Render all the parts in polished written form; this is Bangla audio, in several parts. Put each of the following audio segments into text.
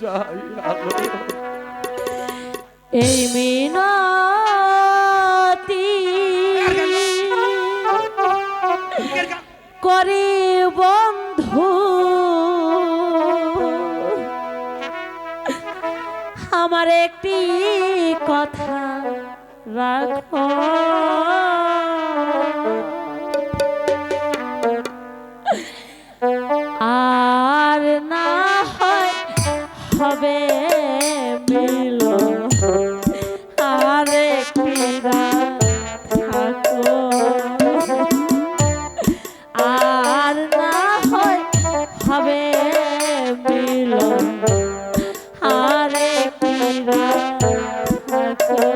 যাই আলো এই মিনতি করি বন্ধু আমার একটি কথা রাখো আর না হয় হবে মিলন আর একটি রাত থাকো আর না হয় হবে মিলন আর একটি রাত থাকো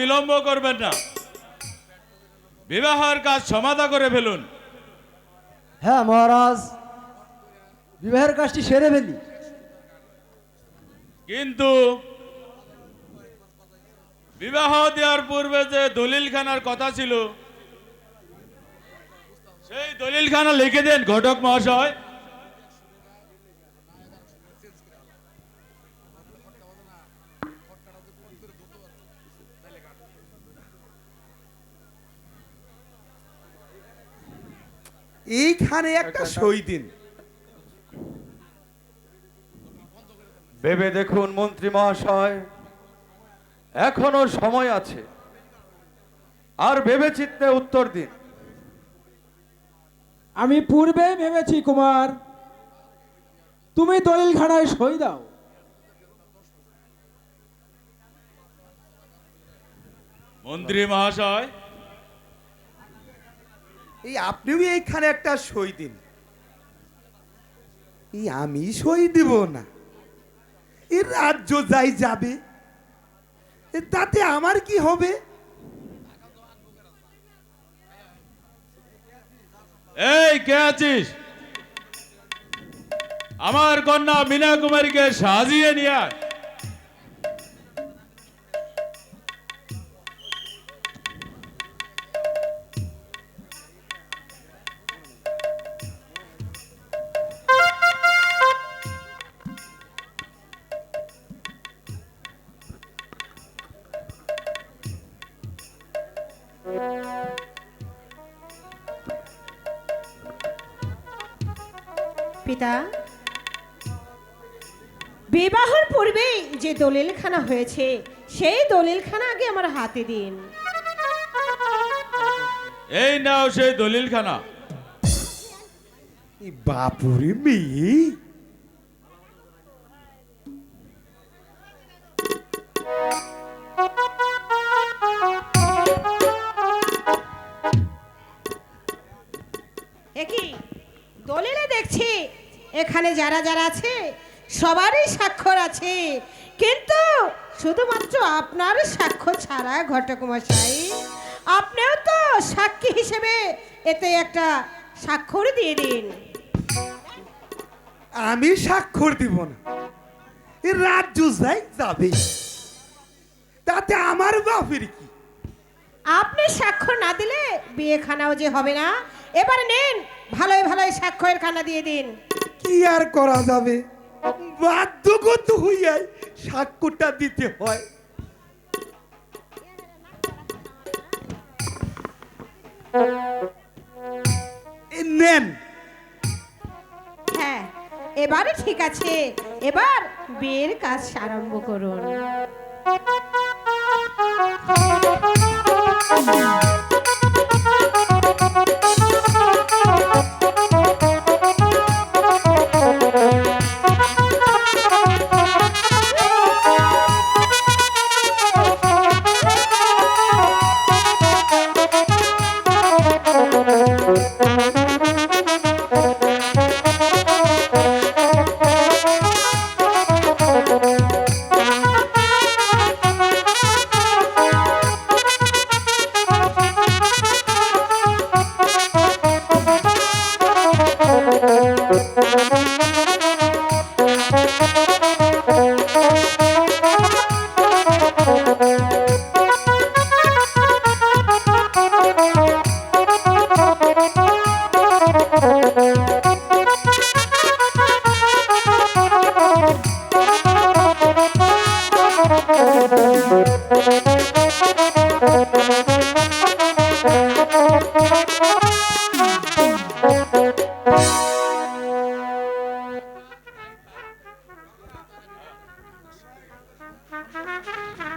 বিলম্ব করবেন না, বিবাহের কাজ সমাধা করে ফেলুন। হ্যাঁ মহারাজ, বিবাহের কাজটি সেরে ফেলি। কিন্তু বিবাহ দেওয়ার পূর্বে যে দলিলখানার কথা ছিল, সেই দলিলখানা লিখে দেন ঘটক মহাশয়। এইখানে একটা সই দিন। ভেবে দেখুন মন্ত্রী মহাশয়, এখনো সময় আছে, আর ভেবে চিন্তে উত্তর দিন। আমি পূর্বে ভেবেছি কুমার, তুমি দলিল খানায় সই দাও। মন্ত্রী মহাশয়, এই আপনিও এইখানে একটা সই দিন। এই আমি সই দিব না, এই রাজ্য যাই যাবে, তাতে আমার কি হবে? এই কে আছিস? আমার কন্যা মীনা কুমারীকে সাজিয়ে নিয়ে আয়। পিতা, বিবাহের পূর্বে যে দলিলখানা হয়েছে সেই দলিলখানা আগে আমার হাতে দিন। এই নাও সেই দলিলখানা। এই বাপুরে মেয়ে, একই দলিলে দেখছি এখানে যারা যারা আছে সবারই স্বাক্ষর আছে, কিন্তু শুধুমাত্র আপনার স্বাক্ষর ছাড়া ঘটক মশাই, আপনিও তো সাক্ষী হিসেবে এতে একটা স্বাক্ষর দিয়ে দিন। আমি স্বাক্ষর দিব না, এই রাজ্য যাই যাবে, তাতে আমার বাপের কি? আপনি স্বাক্ষর না দিলে বিয়েখানাও যে হবে না। এবার নেন, ভালোই ভালোই স্বাক্ষরের খানা দিয়ে দিন। কি আর করা যাবে, বাধ্যগত হইয়াই স্বাক্ষরটা দিতে হয়। নেন। হ্যাঁ, এবারে ঠিক আছে, এবার বিয়ের কাজ আরম্ভ করুন।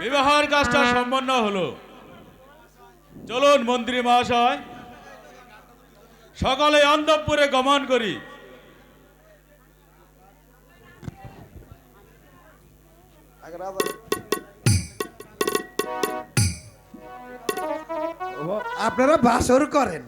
বিবাহের কাজটা সম্পন্ন হলো। চলুন মন্ত্রী মহাশয়, সকলে অন্তঃপুরে গমন করি। আপনারা বাসর করেন।